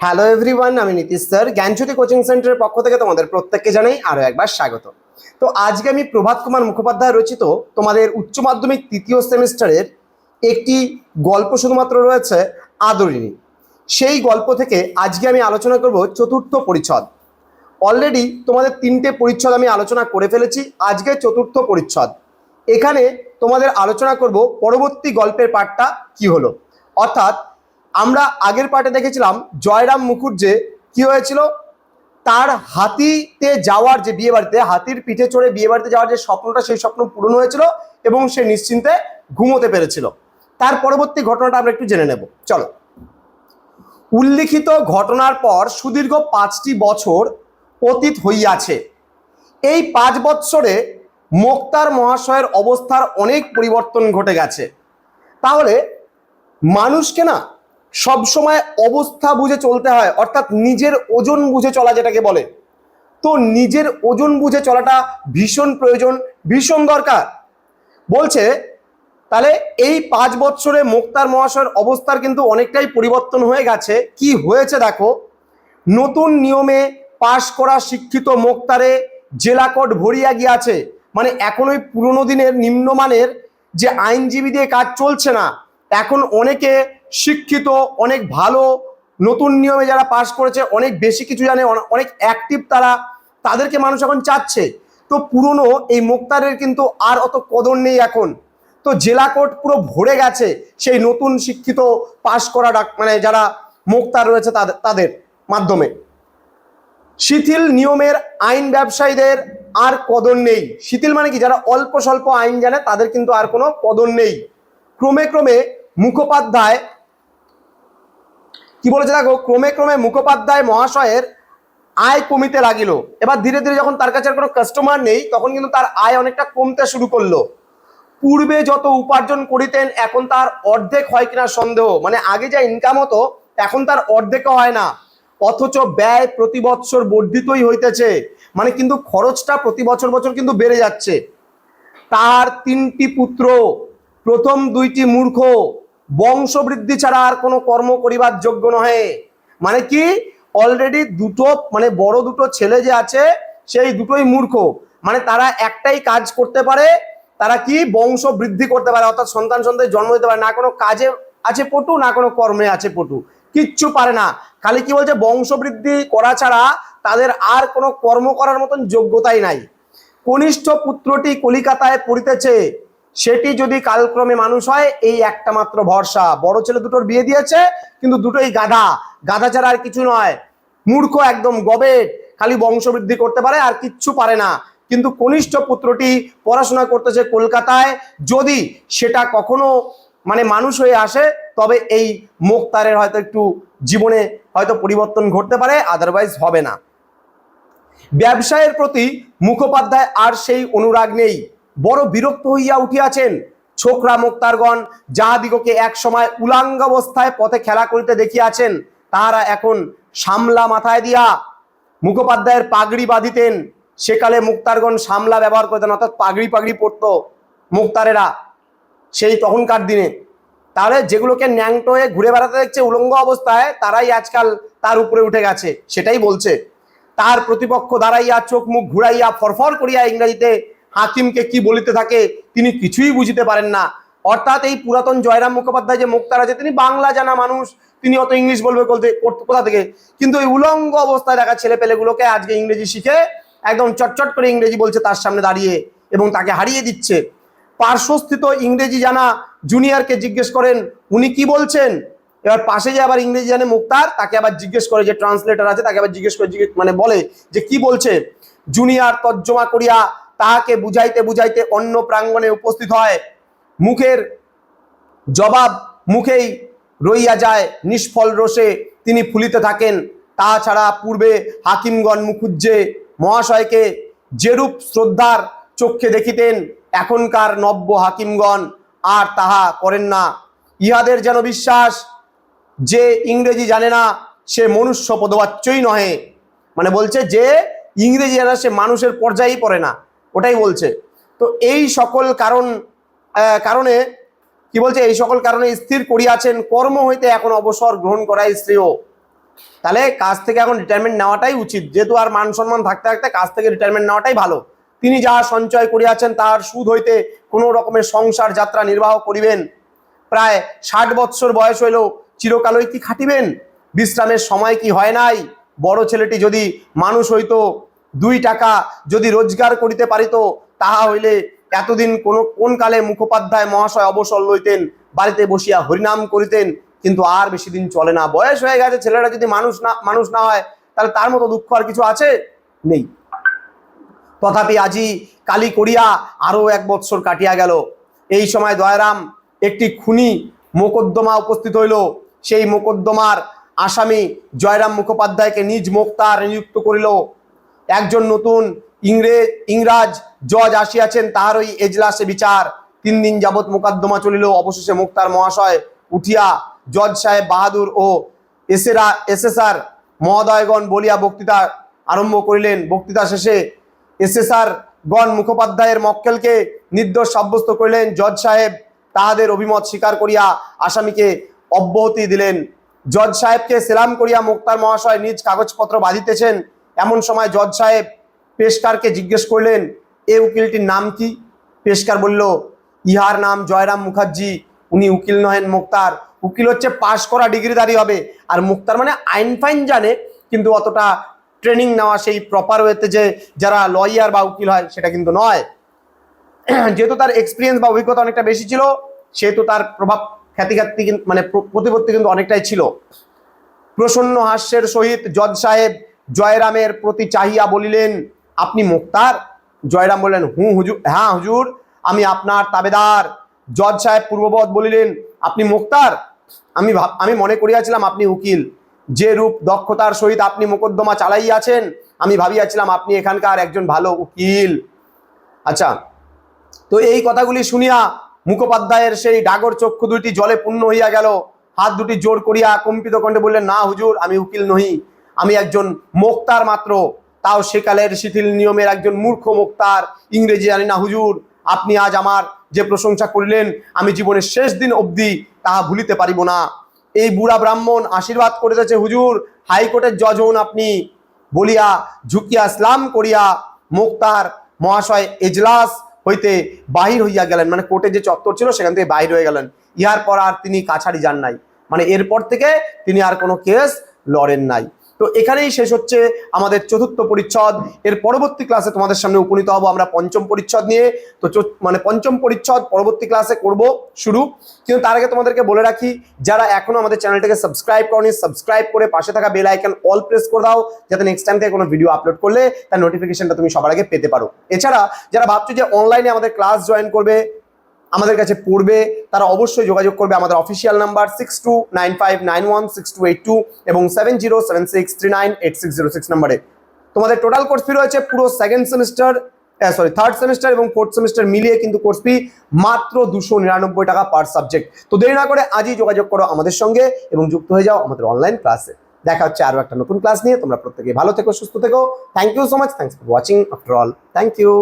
Hello everyone, আমি Nitish sir জ্ঞানজ্যোতি coaching সেন্টারের পক্ষ থেকে তোমাদের প্রত্যেককে জানাই আরও একবার স্বাগত। তো আজকে আমি প্রভাত কুমার মুখোপাধ্যায় রচিত তোমাদের উচ্চ মাধ্যমিক তৃতীয় সেমিস্টারের একটি গল্প শুধুমাত্র রয়েছে, আদরিণী। সেই গল্প থেকে আজকে আমি আলোচনা করব চতুর্থ পরিচ্ছদ। অলরেডি তোমাদের তিনটে পরিচ্ছদ আমি আলোচনা করে ফেলেছি, আজকে চতুর্থ পরিচ্ছদ। এখানে তোমাদের আলোচনা করব পরবর্তী গল্পের পার্টটা কি হলো। অর্থাৎ আমরা আগের পার্টে দেখেছিলাম জয়রাম মুখুজ্জে কি হয়েছিল, তার হাতিতে যাওয়ার যে বিয়ে বাড়িতে, হাতির পিঠে চড়ে বিয়ে বাড়িতে যাওয়ার যে স্বপ্নটা, সেই স্বপ্ন পূরণ হয়েছিল এবং সে নিশ্চিন্তে ঘুমোতে পেরেছিল। তার পরবর্তী ঘটনাটা আমরা একটু জেনে নেব, চলো। উল্লিখিত ঘটনার পর সুদীর্ঘ 5টি বছর অতীত হইয়াছে। এই 5 বৎসরে মোক্তার মহাশয়ের অবস্থার অনেক পরিবর্তন ঘটে গেছে। তাহলে মানুষকে না সবসময় অবস্থা বুঝে চলতে হয়, অর্থাৎ নিজের ওজন বুঝে চলা যেটাকে বলে। তো নিজের ওজন বুঝে চলাটা ভীষণ প্রয়োজন, ভীষণ দরকার। বলছে তাহলে এই 5 বৎসরে মোক্তার মহাশয়ের অবস্থার কিন্তু অনেকটাই পরিবর্তন হয়ে গেছে। কি হয়েছে দেখো, নতুন নিয়মে পাশ করা শিক্ষিত মোক্তারে জেলা কোর্ট ভরিয়া গিয়াছে। মানে এখন ওই পুরোনো দিনের নিম্নমানের যে আইনজীবী দিয়ে কাজ চলছে না, এখন অনেকে শিক্ষিত, অনেক ভালো, নতুন নিয়মে যারা পাশ করেছে, অনেক বেশি কিছু জানে, অনেক অ্যাক্টিভ তারা, তাদেরকে মানুষ এখন চাচ্ছে। তো পুরনো এই মোক্তারের কিন্তু আর অত কদর নেই এখন। তো জেলা কোর্ট পুরো ভরে গেছে সেই নতুন শিক্ষিত পাশ করা মানে যারা মোক্তার রয়েছে তাদের মাধ্যমে। শিথিল নিয়মের আইন ব্যবসায়ীদের আর কদর নেই। শিথিল মানে কি, যারা অল্প স্বল্প আইন জানে তাদের কিন্তু আর কোনো কদর নেই। ক্রমে ক্রমে মুখোপাধ্যায় কি বলেছে দেখো, ক্রমে ক্রমে মুখোপাধ্যায় মহাশয়ের আয় কমিতে লাগিল। এবার ধীরে ধীরে যখন তার কাছে আর কোনো কাস্টমার নেই, তখন কিন্তু তার আয় অনেকটা কমতে শুরু করলো। পূর্বে যত উপার্জন করিতেন এখন তার অর্ধেক হয় কিনা সন্দেহ। মানে আগে যা ইনকাম হতো এখন তার অর্ধেকও হয় না, অথচ ব্যয় প্রতি বৎসর বর্ধিতই হইতেছে। মানে কিন্তু খরচটা প্রতি বছর বছর কিন্তু বেড়ে যাচ্ছে। তার 3টি পুত্র, প্রথম 2টি মূর্খ, বংশবৃদ্ধি ছাড়া আর কোনো কর্ম করিবার যোগ্য নহে। মানে কি, অলরেডি দুটো মানে বড় দুটো ছেলে যে আছে সেই দুটোই মূর্খ। মানে তারা একটাই কাজ করতে পারে, তারা কি বংশ বৃদ্ধি করতে পারে, অর্থাৎ সন্তান জন্ম দিতে পারে না। কোনো কাজে আছে পটু, না কোনো কর্মে আছে পটু, কিচ্ছু পারে না। খালি কি বলছে, বংশবৃদ্ধি করা ছাড়া তাদের আর কোনো কর্ম করার মতন যোগ্যতাই নাই। কনিষ্ঠ পুত্রটি কলিকাতায় পড়িতেছে, সেটি যদি কালক্রমে মানুষ হয়, এই একটা মাত্র ভরসা। বড় ছেলে দুটোর বিয়ে দিয়েছে, কিন্তু দুটোই গাধা, গাধা ছাড়া আর কিছু নয়, মূর্খ একদম, গবেট, খালি বংশবৃদ্ধি করতে পারে আর কিচ্ছু পারে না। কিন্তু কনিষ্ঠ পুত্রটি পড়াশোনা করতেছে কলকাতায়, যদি সেটা কখনো মানে মানুষ হয়ে আসে, তবে এই মোক্তারের হয়তো একটু জীবনে হয়তো পরিবর্তন ঘটতে পারে, আদারওয়াইজ হবে না। ব্যবসায়ের প্রতি মুখোপাধ্যায় আর সেই অনুরাগ নেই, বড় বিরক্ত হইয়া উঠিয়াছেন। ছোকরা মোক্তারগণ যাহাদিগকে এক সময় উলাঙ্গ অবস্থায় পথে খেলা করিতে দেখিয়াছেন, তাহারা এখন সামলা মাথায় দিয়া মুখোপাধ্যায়ের পাগড়ি বাঁধিতেন। সেকালে মুক্তারগণ সামলা ব্যবহার করতেন, অর্থাৎ পাগড়ি পরতো মুক্তারেরা সেই তখনকার দিনে। তাহলে যেগুলোকে ন্যাংটো হয়ে ঘুরে বেড়াতে দেখছে উলঙ্গ অবস্থায়, তারাই আজকাল তার উপরে উঠে গেছে, সেটাই বলছে। তার প্রতিপক্ষ দাঁড়াইয়া চোখ মুখ ঘুরাইয়া ফরফর করিয়া ইংরেজিতে হাকিমকে কি বলিতে থাকে, তিনি কিছুই বুঝিতে পারেন না। অর্থাৎ এই পুরাতন জয়রাম মুখোপাধ্যায় যে মুক্তার আছে, তিনি বাংলা জানা মানুষ, তিনি অত ইংলিশ বলবে কোথা থেকে। কিন্তু এই উলঙ্গ অবস্থায় দেখা ছেলে পেলেগুলোকে আজকে ইংরেজি শিখে একদম চটচট করে ইংরেজি বলছে তার সামনে দাঁড়িয়ে, এবং তাকে হারিয়ে দিচ্ছে। পার্শ্বস্থিত ইংরেজি জানা জুনিয়রকে জিজ্ঞেস করেন উনি কি বলছেন। এবার পাশে যে আবার ইংরেজি জানে মুক্তার, তাকে আবার জিজ্ঞেস করে, যে ট্রান্সলেটর আছে তাকে আবার জিজ্ঞেস করে, মানে বলে যে কি বলছে। জুনিয়র তর্জমা করিয়া তাহাকে বুঝাইতে বুঝাইতে অন্য প্রাঙ্গণে উপস্থিত হয়। মুখের জবাব মুখেই রইয়া যায়, নিষ্ফল রোষে তিনি ফুলিতে থাকেন। তাছাড়া পূর্বে হাকিমগণ মুখুজ্জে মহাশয়কে যেরূপ শ্রদ্ধার চক্ষে দেখিতেন, এখনকার নব্য হাকিমগণ আর তাহা করেন না। ইহাদের যেন বিশ্বাস যে ইংরেজি জানে না সে মনুষ্য পদবাচ্যই নহে। মানে বলছে যে ইংরেজি জানা সে মানুষের পর্যায়েই পড়ে না, ওটাই বলছে। তো এই সকল কারণে কি বলছে, এই সকল কারণে স্থির করিয়াছেন কর্ম হইতে এখন অবসর গ্রহণ করাই শ্রেয়। তাহলে কাজ থেকে এখন রিটায়ারমেন্ট নেওয়াটাই উচিত, যেহেতু আর মান সম্মান থাকতে থাকতে কাজ থেকে রিটায়ারমেন্ট নেওয়াটাই ভালো। তিনি যা সঞ্চয় করিয়াছেন তার সুদ হইতে কোনো রকমের সংসার যাত্রা নির্বাহ করিবেন। প্রায় 60 বৎসর বয়স হইল, চিরকালই কি খাটিবেন? বিশ্রামের সময় কি হয় নাই? বড় ছেলেটি যদি মানুষ হইতো, 2 টাকা যদি রোজগার করিতে পারিত, তাহা হইলে এতদিন কোন কালে মুখোপাধ্যায় মহাশয় অবসর লইতেন, বাড়িতে বসিয়া হরিনাম করিতেন। কিন্তু আর বেশি দিন চলে না, বয়স হয়ে গেছে, ছেলেরা যদি মানুষ না হয় তাহলে তার মতো দুঃখ আর কিছু আছে? নেই। তথাপি আজি কালি করিয়া আরো 1 বৎসর কাটিয়া গেল। এই সময় দয়ারাম একটি খুনি মোকদ্দমা উপস্থিত হইল। সেই মোকদ্দমার আসামি জয়রাম মুখোপাধ্যায়কে নিজ মোক্তার নিযুক্ত করিল। একজন নতুন ইংরাজ জজ আসিয়াছেন, তাহার ওই এজলাসে বিচার। 3 দিন যাবৎ মোকদ্দমা চলিল। অবশেষে মোক্তার মহাশয় উঠিয়া জজ সাহেব বাহাদুর ও এসেসার মহোদয়গণ বলিয়া বক্তৃতা আরম্ভ করিলেন। বক্তৃতা শেষে এসেসার গণ মুখোপাধ্যায়ের মক্কেলকে নির্দোষ সাব্যস্ত করিলেন। জজ সাহেব তাহাদের অভিমত স্বীকার করিয়া আসামিকে অব্যাহতি দিলেন। জজ সাহেবকে সেলাম করিয়া মোক্তার মহাশয় নিজ কাগজপত্র বাঁধিতেছেন। এমন সময় জজ সাহেব পেশকারকে জিজ্ঞেস করলেন, এ উকিলটির নাম কি? পেশকার বলল, ইহার নাম জয়রাম মুখার্জি। উনি উকিল নহেন, মোক্তার। উকিল হচ্ছে পাশ করা ডিগ্রিধারী হবে, আর মোক্তার মানে আইন ফাইন জানে, কিন্তু অতটা ট্রেনিং নেওয়া সেই প্রপার ওয়েতে যে যারা লয়ার বা উকিল হয় সেটা কিন্তু নয়। যেহেতু তার এক্সপিরিয়েন্স বা অভিজ্ঞতা অনেকটা বেশি ছিল, সেহেতু তার প্রভাব খ্যাতি মানে প্রতিপত্তি কিন্তু অনেকটাই ছিল। প্রসন্ন হাস্যের সহিত জজ সাহেব জয়রামের প্রতি চাহিয়া বলিলেন, আপনি মোক্তার? জয়রাম বললেন, হ্যাঁ হুজুর, আমি আপনার তাবেদার। জজ সাহেব পূর্ববৎ বলিলেন, আপনি মোক্তার? আমি মনে করিয়াছিলাম আপনি উকিল। যে রূপ দক্ষতার সহিত আপনি মোকদ্দমা চালাইয়াছেন, আমি ভাবিয়াছিলাম আপনি এখানকার একজন ভালো উকিল। আচ্ছা, তো এই কথাগুলি শুনিয়া মুখোপাধ্যায়ের সেই ডাগর চক্ষু দুইটি জলে পূর্ণ হইয়া গেল। হাত দুটি জোর করিয়া কম্পিত কণ্ঠে বললেন, না হুজুর, আমি উকিল নহি, আমি একজন মোক্তার মাত্র, তাও সেকালের শিথিল নিয়মের একজন মূর্খ মোক্তার। ইংরেজি জানি না হুজুর। আপনি আজ আমার যে প্রশংসা করিলেন, আমি জীবনের শেষ দিন অবধি তাহা ভুলিতে পারিব না। এই বুড়া ব্রাহ্মণ আশীর্বাদ করিতেছে হুজুর, হাইকোর্টের জজ হন আপনি। বলিয়া ঝুঁকিয়া স্লাম করিয়া মোক্তার মহাশয় এজলাস হইতে বাহির হইয়া গেলেন। মানে কোর্টে যে চত্বর ছিল সেখান থেকে বাহির হয়ে গেলেন। ইহার পর আর তিনি কাছারি যান নাই, মানে এরপর থেকে তিনি আর কোনো কেস লড়েন নাই। তো এখানেই শেষ হচ্ছে আমাদের 4র্থ পরিচ্ছদ। এর পরবর্তী ক্লাসে তোমাদের সামনে উপনীত হব আমরা 5ম পরিচ্ছদ নিয়ে। তো মানে 5ম পরিচ্ছদ পরবর্তী ক্লাসে করব শুরু। কিন্তু তার আগে তোমাদেরকে বলে রাখি, যারা এখনো আমাদের চ্যানেলটাকে সাবস্ক্রাইব করনি, সাবস্ক্রাইব করে পাশে থাকা বেল আইকন অল প্রেস করে দাও, যাতে নেক্সট টাইম থেকে কোনো ভিডিও আপলোড করলে তার নোটিফিকেশনটা তুমি সবার আগে পেতে পারো। এছাড়া যারা ভাবছো যে অনলাইনে আমাদের ক্লাস জয়েন করবে, আমাদের কাছে পড়বে, তারা অবশ্যই যোগাযোগ করবে আমাদের অফিসিয়াল নাম্বার 6295916282 এবং 7076398606 নম্বরে। তোমাদের টোটাল কোর্স ফি রয়েছে পুরো থার্ড সেমিস্টার এবং 4th সেমিস্টার মিলিয়ে কিন্তু কোর্স ফি মাত্র 299 টাকা পার সাবজেক্ট। তো দেরি না করে আজই যোগাযোগ করো আমাদের সঙ্গে এবং যুক্ত হয়ে যাও আমাদের অনলাইন ক্লাসে। দেখা হচ্ছে আরো একটা নতুন ক্লাস নিয়ে। তোমরা প্রত্যেকে ভালো থেকো, সুস্থ থেকো। Thank you so much. Thanks for watching after all. Thank you.